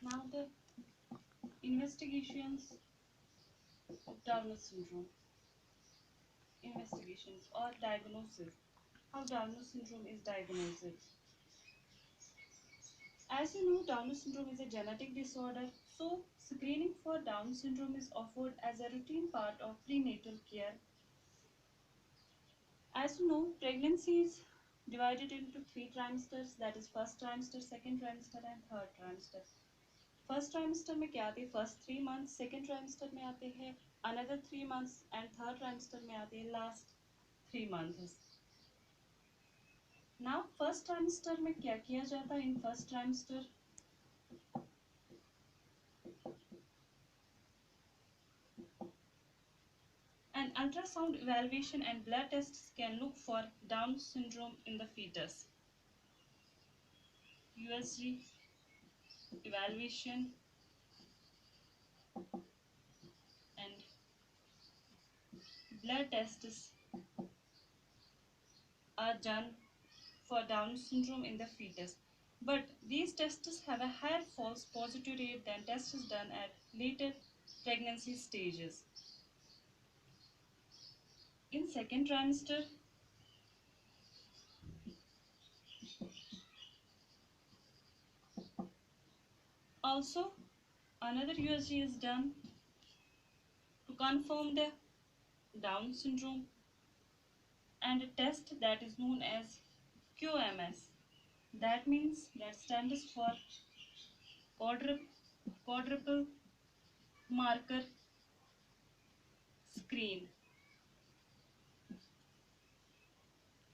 Now the investigations of Downer syndrome. Investigations or diagnosis. How Downer syndrome is diagnosed. As you know, Down syndrome is a genetic disorder, so screening for Down syndrome is offered as a routine part of prenatal care. As you know, pregnancy is divided into three trimesters, that is first trimester, second trimester and third trimester. First trimester में क्या आते हैं first 3 months, second trimester में आते हैं another 3 months and third trimester में आते हैं last 3 months. Now first trimester में क्या किया जाता है in first trimester. An ultrasound evaluation and blood tests can look for Down syndrome in the fetus. USG evaluation and blood tests are done for Down syndrome in the fetus. But these tests have a higher false positive rate than tests done at later pregnancy stages. In second trimester, also another USG is done to confirm the Down syndrome and a test that is known as QMS. That means that stands for quadruple marker screen.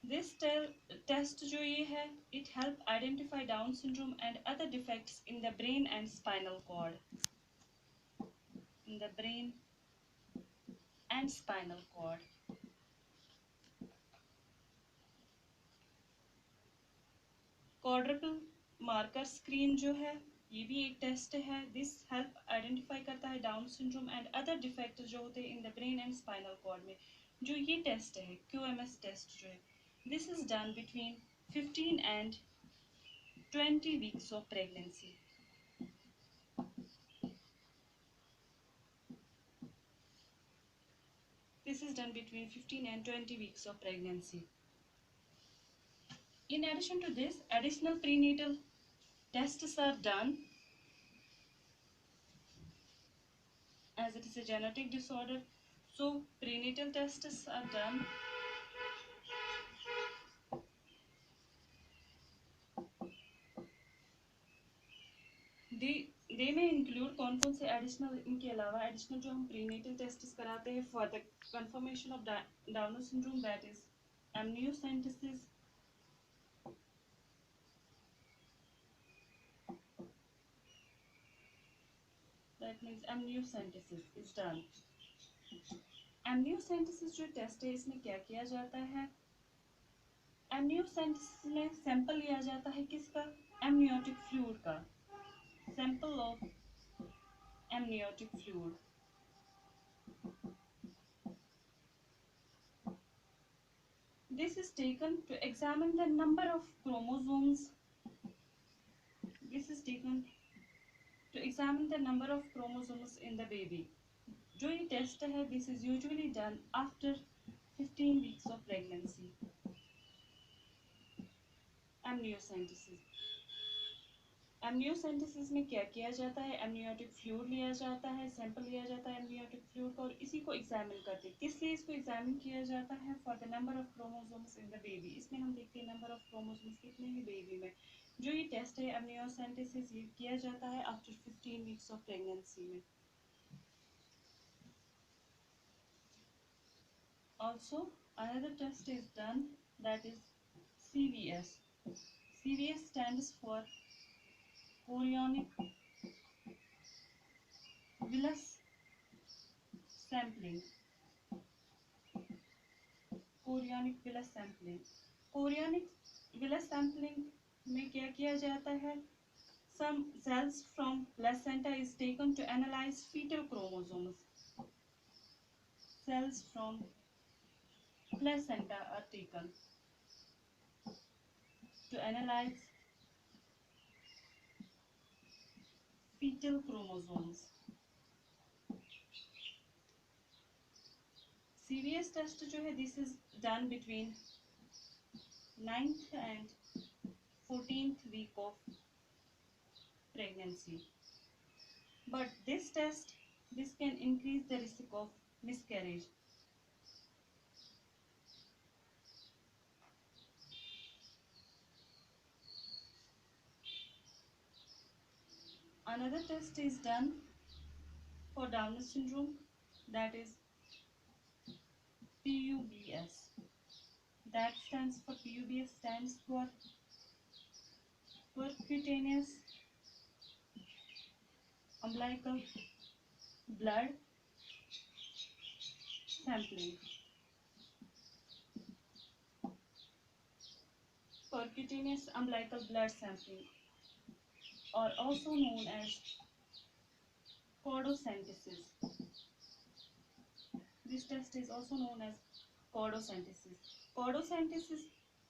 This test जो ये है, it help identify Down syndrome and other defects in the brain and spinal cord. In the brain and spinal cord. Quadruple marker screen जो है, ये भी एक test है. This help identify करता है Down syndrome and other defects जो होते हैं in the brain and spinal cord में. जो ये टेस्ट है, QMS टेस्ट जो है, this is done between 15 and 20 weeks of pregnancy. This is done between 15 and 20 weeks of pregnancy. In addition to this, additional prenatal tests are done as it is a genetic disorder. So prenatal tests are done. They may include कौन कौन से additional, इनके अलावा additional जो हम prenatal tests कराते हैं for the confirmation of Down syndrome, that is amniocentesis, that means amniocentesis is done. Amniocentesis जो टेस्ट है इसमें क्या किया जाता है. amniocentesis में सैंपल लिया जाता है किसका, amniotic fluid का, sample of amniotic fluid. This is taken to examine the number of chromosomes. This is taken to examine the number of chromosomes in the baby. जो ये टेस्ट है, this is usually done after 15 weeks of pregnancy. Amniocentesis. Amniocentesis में क्या किया जाता है, amniotic fluid लिया जाता है, सैंपल लिया जाता है एमनियोटिक फ्लूइड का और इसी को एग्जामिन करते हैं. किस लिए इसको एग्जामिन किया जाता है, for the number of chromosomes in the baby. इसमें हम देखते हैं नंबर ऑफ क्रोमोसोम्स कितने हैं बेबी में. जो ये टेस्ट है एमनियोसेंटेसिस, ये किया जाता है आफ्टर 15 वीक्स ऑफ प्रेगनेंसी में. Also, another test is done, that is CVS. CVS stands for chorionic villus sampling. Chorionic villus sampling. Chorionic villus sampling में क्या किया जाता है, some cells from placenta is taken to analyze fetal chromosomes. Cells from placenta are taken to analyze fetal chromosomes. CVS test जो है, this is done between 9th and 14th week of pregnancy. But this test, this can increase the risk of miscarriage. Another test is done for Down syndrome, that is PUBS. That stands for PUBS stands for percutaneous umbilical blood sampling. Percutaneous umbilical blood sampling, or also known as cordocentesis. This test is also known as cordocentesis. Cordocentesis,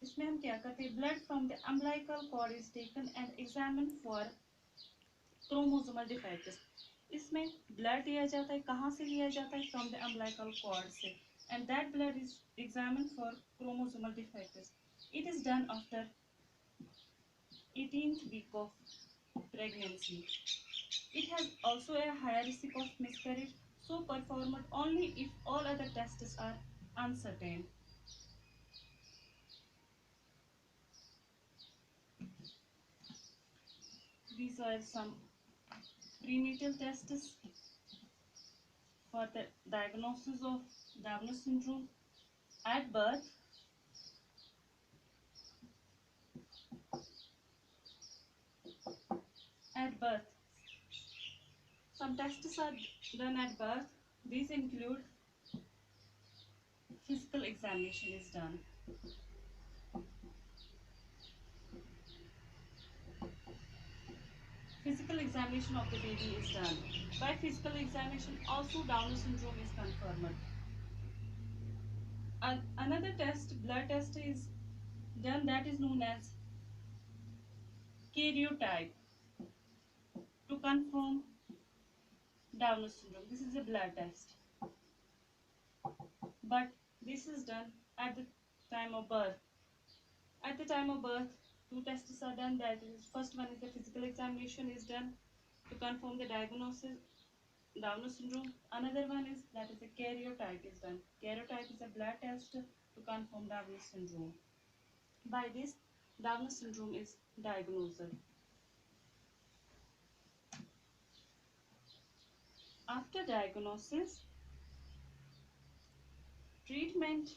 इसमें हम क्या करते हैं? Blood from the umbilical cord is taken and examined for chromosomal defects. इसमें blood लिया जाता है, कहाँ से लिया जाता है? From the umbilical cord से, and that blood is examined for chromosomal defects. It is done after 18th week of pregnancy. It has also a higher risk of miscarriage, so performed only if all other tests are uncertain. These are some prenatal tests for the diagnosis of Down syndrome. At birth, some tests are done at birth. These include physical examination is done. Physical examination of the baby is done. By physical examination, also Down syndrome is confirmed. Another test, blood test, is done, that is known as karyotype, to confirm Down syndrome. This is a blood test, but this is done at the time of birth. At the time of birth, two tests are done. That is, first one is the physical examination is done to confirm the diagnosis Down syndrome. Another one is, that is, a karyotype is done. Karyotype is a blood test to confirm Down syndrome. By this, Down syndrome is diagnosed. After diagnosis, treatment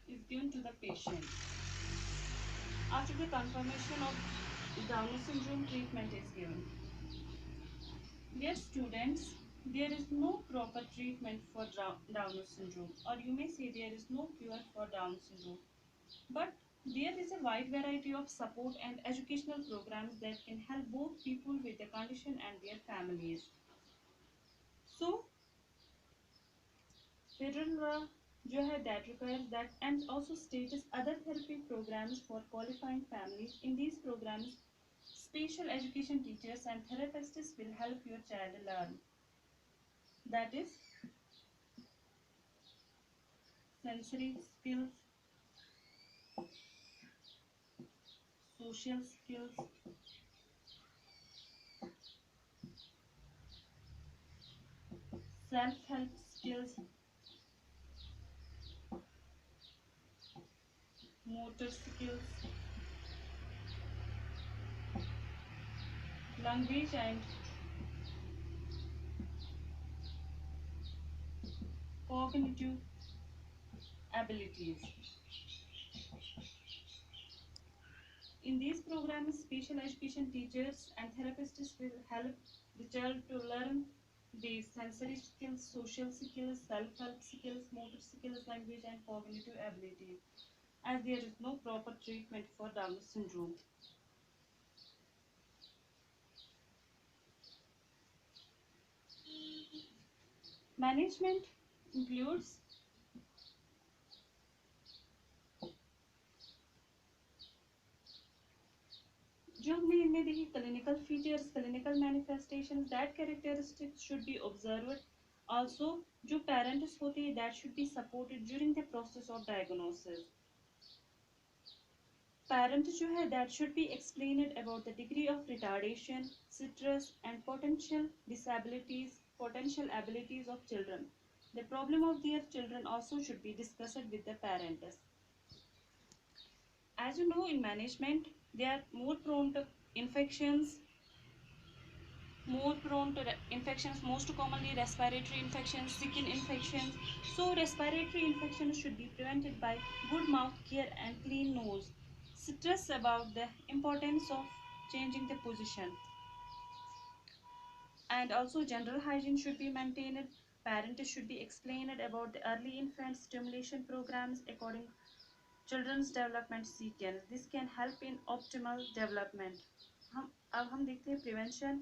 is given to the patient. After the confirmation of Down syndrome, treatment is given. Dear students, there is no proper treatment for Down syndrome, or you may say there is no cure for Down syndrome. But there is a wide variety of support and educational programs that can help both people with the condition and their families. So, federal law जो है, that requires that, and also states other therapy programs for qualifying families. In these programs, special education teachers and therapists will help your child learn. That is, sensory skills, social skills, self-help skills, motor skills, language and cognitive abilities. In these programs, special education teachers and therapists will help the child to learn these sensory skills, social skills, self-help skills, motor skills, language and cognitive abilities, as there is no proper treatment for Down syndrome. Management includes जो हमने इनमें देखी clinical features, clinical manifestations, that characteristics should be observed. Also जो parents होते हैं that should be supported during the process of diagnosis. Parents जो है that should be explained about the degree of retardation, stress and potential abilities of children. The problem of their children also should be discussed with the parents. As you know, in management, they are more prone to infections, most commonly respiratory infections, skin infections. So respiratory infections should be prevented by good mouth care and clean nose. Stress about the importance of changing the position. And also general hygiene should be maintained. Parents should be explained about the early infant stimulation programs according children's development sequence. This can help in optimal development. अब हम देखते हैं prevention.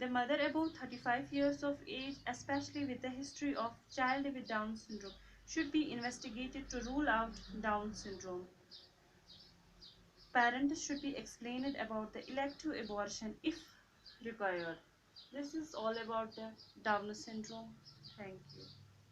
The mother above 35 years of age, especially with the history of child with Down syndrome, should be investigated to rule out Down syndrome. Parents should be explained about the elective abortion if required. This is all about the Down syndrome. Thank you.